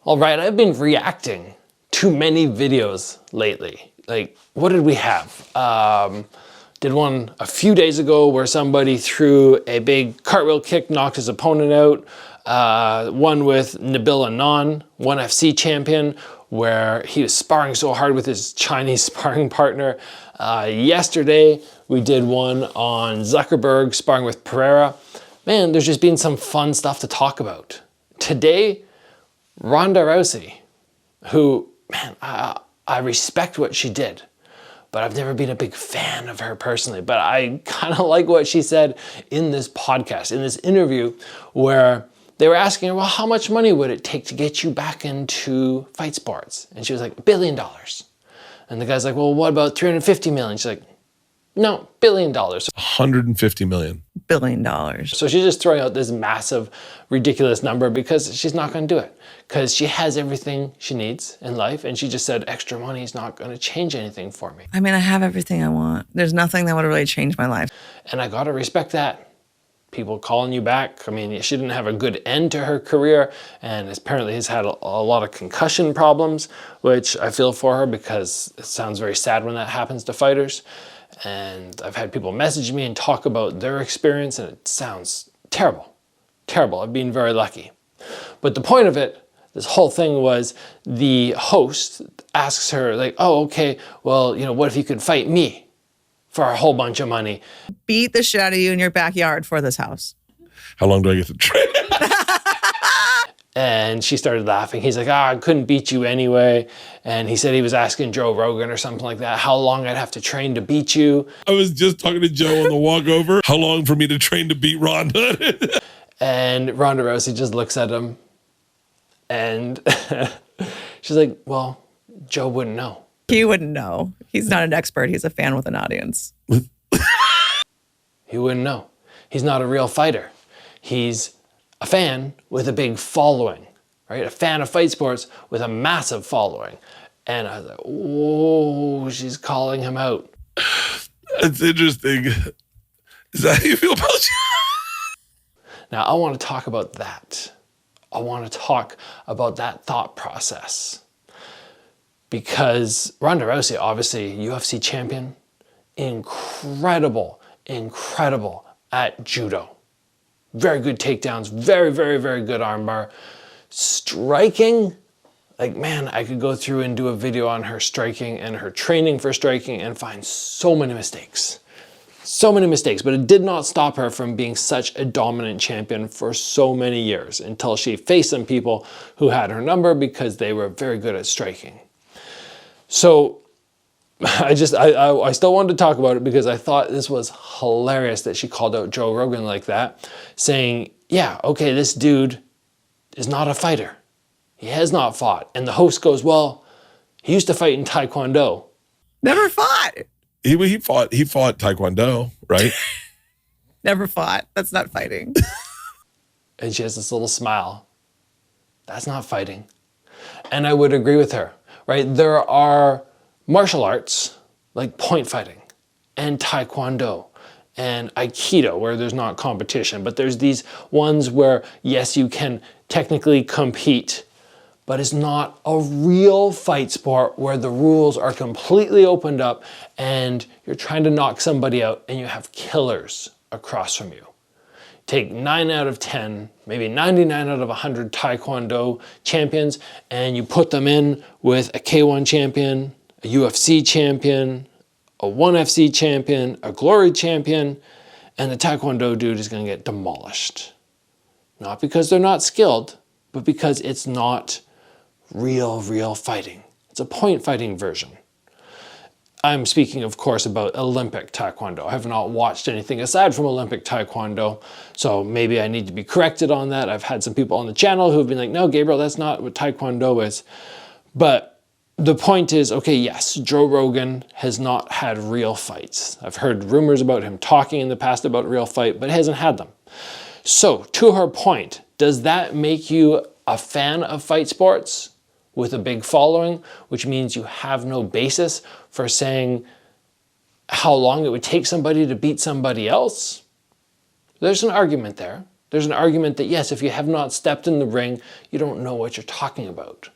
All right, I've been reacting to many videos lately. Like, what did we have? Did one a few days ago where somebody threw a big cartwheel kick, knocked his opponent out. One with Nabil Anon, ONE FC champion, where he was sparring so hard with his Chinese sparring partner. Yesterday, we did one on Zuckerberg sparring with Pereira. Man, there's just been some fun stuff to talk about. Today, Ronda Rousey, who, man, I respect what she did, but I've never been a big fan of her personally. But I kind of like what she said in this podcast, in this interview, where they were asking her, well, how much money would it take to get you back into fight sports? And she was like, $1 billion. And the guy's like, well, what about 350 million? She's like, no, $1 billion. 150 million. $1 billion. So she's just throwing out this massive, ridiculous number because she's not going to do it. Because she has everything she needs in life. And she just said, extra money is not going to change anything for me. I mean, I have everything I want. There's nothing that would really change my life. And I got to respect that. People calling you back. I mean, she didn't have a good end to her career. And apparently has had a lot of concussion problems, which I feel for her because it sounds very sad when that happens to fighters. And I've had people message me and talk about their experience, and it sounds terrible, terrible. I've been very lucky. But the point of it, this whole thing was the host asks her like, oh, okay, well, you know, what if you could fight me for a whole bunch of money? Beat the shit out of you in your backyard for this house. How long do I get to train? And she started laughing. He's like, I couldn't beat you anyway. And he said he was asking Joe Rogan or something like that, how long I'd have to train to beat you. I was just talking to Joe on the walk over. How long for me to train to beat Ronda? And Ronda Rousey just looks at him and she's like, well, Joe wouldn't know. He wouldn't know. He's not an expert. He's a fan with an audience. He wouldn't know. He's not a real fighter. He's a fan with a big following, right? A fan of fight sports with a massive following. And I was like, whoa, she's calling him out. That's interesting. Is that how you feel about you? Now, I want to talk about that. I want to talk about that thought process. Because Ronda Rousey, obviously UFC champion, incredible at judo. Very good takedowns, very good armbar. Striking, like, man, I could go through and do a video on her striking and her training for striking and find so many mistakes. So many mistakes, but it did not stop her from being such a dominant champion for so many years until she faced some people who had her number because they were very good at striking. So I still wanted to talk about it because I thought this was hilarious that she called out Joe Rogan like that, saying, yeah, okay, this dude is not a fighter. He has not fought. And the host goes, well, he used to fight in Taekwondo. Never fought. He fought Taekwondo, right? Never fought. That's not fighting. And she has this little smile. That's not fighting. And I would agree with her, right? There are martial arts like point fighting and Taekwondo and Aikido where there's not competition, but there's these ones where, yes, you can technically compete, but it's not a real fight sport where the rules are completely opened up and you're trying to knock somebody out and you have killers across from you. Take 9 out of 10, maybe 99 out of 100 Taekwondo champions and you put them in with a K1 champion, a UFC champion, a ONE FC champion, a Glory champion, and the Taekwondo dude is going to get demolished. Not because they're not skilled, but because it's not real fighting. It's a point fighting version. I'm speaking, of course, about Olympic Taekwondo. I have not watched anything aside from Olympic Taekwondo, so maybe I need to be corrected on that. I've had some people on the channel who have been like, no, Gabriel, that's not what Taekwondo is. But the point is, okay, yes, Joe Rogan has not had real fights. I've heard rumors about him talking in the past about real fight, but hasn't had them. So, to her point, does that make you a fan of fight sports with a big following, which means you have no basis for saying how long it would take somebody to beat somebody else? There's an argument there. There's an argument that yes, if you have not stepped in the ring, you don't know what you're talking about.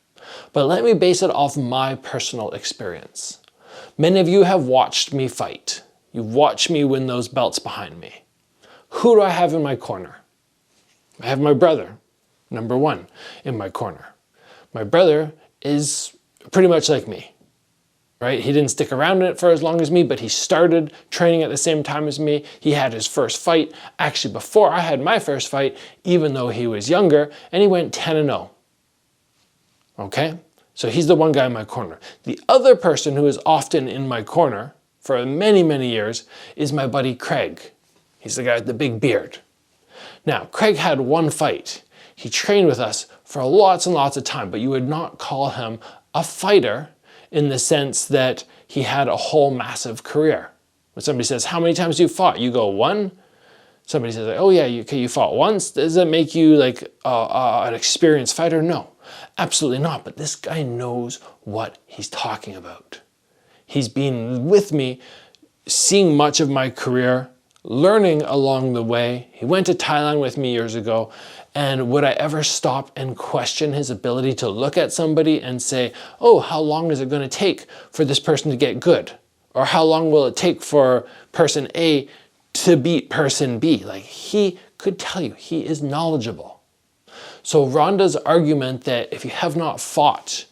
But let me base it off my personal experience. Many of you have watched me fight. You've watched me win those belts behind me. Who do I have in my corner? I have my brother, number one, in my corner. My brother is pretty much like me, right? He didn't stick around in it for as long as me, but he started training at the same time as me. He had his first fight actually before I had my first fight, even though he was younger, and he went 10-0. Okay? So he's the one guy in my corner. The other person who is often in my corner for many, many years is my buddy Craig. He's the guy with the big beard. Now, Craig had one fight. He trained with us for lots and lots of time, but you would not call him a fighter in the sense that he had a whole massive career. When somebody says, how many times have you fought? You go, one. Somebody says, oh yeah, you fought once. Does that make you like an experienced fighter? No, absolutely not. But this guy knows what he's talking about. He's been with me, seeing much of my career, learning along the way. He went to Thailand with me years ago, and would I ever stop and question his ability to look at somebody and say, oh, how long is it going to take for this person to get good? Or how long will it take for person A to beat person B? Like, he could tell you, he is knowledgeable. So Ronda's argument that if you have not fought,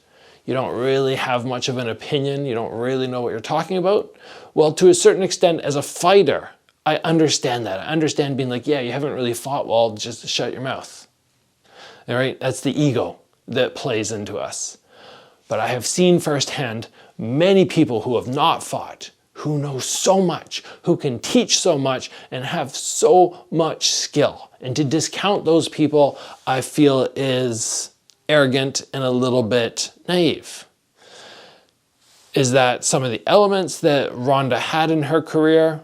you don't really have much of an opinion, you don't really know what you're talking about. Well, to a certain extent, as a fighter, I understand that. I understand being like, yeah, you haven't really fought, well, just shut your mouth. All right, that's the ego that plays into us. But I have seen firsthand many people who have not fought, who know so much, who can teach so much, and have so much skill. And to discount those people, I feel is arrogant and a little bit naive. Is that some of the elements that Ronda had in her career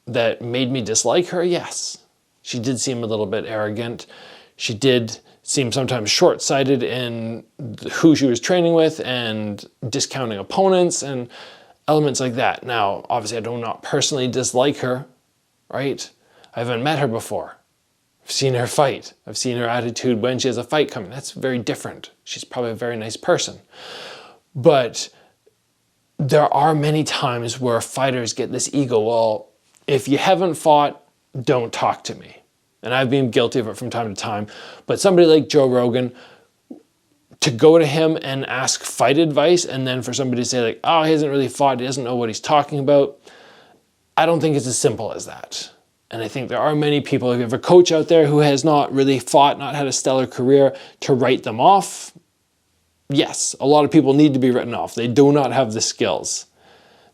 that made me dislike her? Yes. She did seem a little bit arrogant. She did seem sometimes short-sighted in who she was training with and discounting opponents and elements like that. Now, obviously I do not personally dislike her, right? I haven't met her before. I've seen her fight. I've seen her attitude when she has a fight coming. That's very different. She's probably a very nice person. But there are many times where fighters get this ego, well, if you haven't fought, don't talk to me. And I've been guilty of it from time to time. But somebody like Joe Rogan, to go to him and ask fight advice, and then for somebody to say like, oh, he hasn't really fought, he doesn't know what he's talking about, I don't think it's as simple as that. And I think there are many people, if you have a coach out there who has not really fought, not had a stellar career, to write them off, yes, a lot of people need to be written off. They do not have the skills.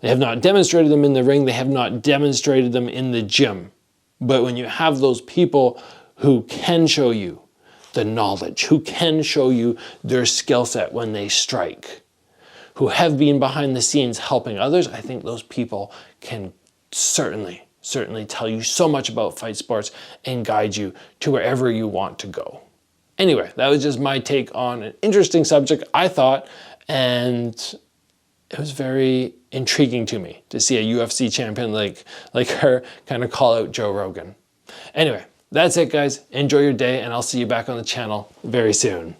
They have not demonstrated them in the ring. They have not demonstrated them in the gym. But when you have those people who can show you the knowledge, who can show you their skill set when they strike, who have been behind the scenes helping others, I think those people can certainly tell you so much about fight sports and guide you to wherever you want to go. Anyway, that was just my take on an interesting subject, I thought, and it was very intriguing to me to see a UFC champion like her kind of call out Joe Rogan. Anyway, that's it, guys. Enjoy your day, and I'll see you back on the channel very soon.